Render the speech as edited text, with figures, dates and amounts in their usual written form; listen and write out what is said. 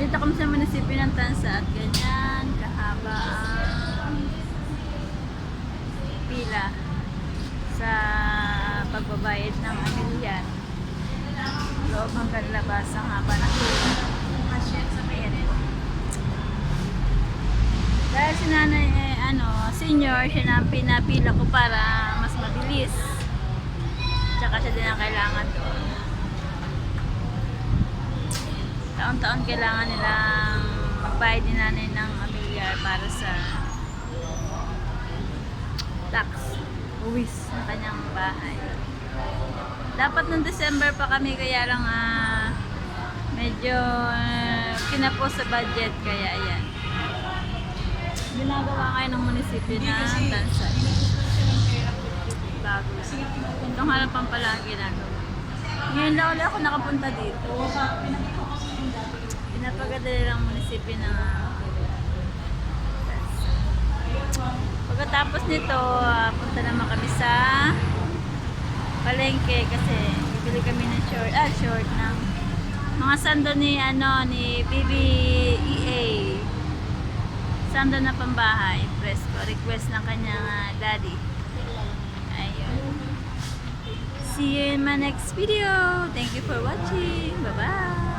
Dito kami sa munisipyo ng Tansa at ganyan kahaba ang pila sa pagbabayad ng amilyar. Loob hanggang labas ang haba ng pila. Ayan po. Dahil si nanay senior, siya na ang pinapila ko para mas mabilis. Tsaka siya din ang kailangan doon. Taon-taon kailangan nilang magbayad ni nanay ng amilyar para sa tax, uwis ng kanyang bahay. Dapat noong December pa kami, kaya lang medyo kinapos sa budget, kaya ayan. Ginagawa kayo ng munisipyo na Tansa. Bago lang. Itong harapan pala ang ginagawa. Ngayon lang ulit ako nakapunta dito. Pinapagadali lang munisipyo ng Tansa. Pagkatapos nito, punta naman kami sa palengke kasi bibili kami ng short ng mga sando ni BBEA. Sando na pambahay, presko. Request ng kanyang daddy. Ayun. See you in my next video. Thank you for watching. Bye-bye.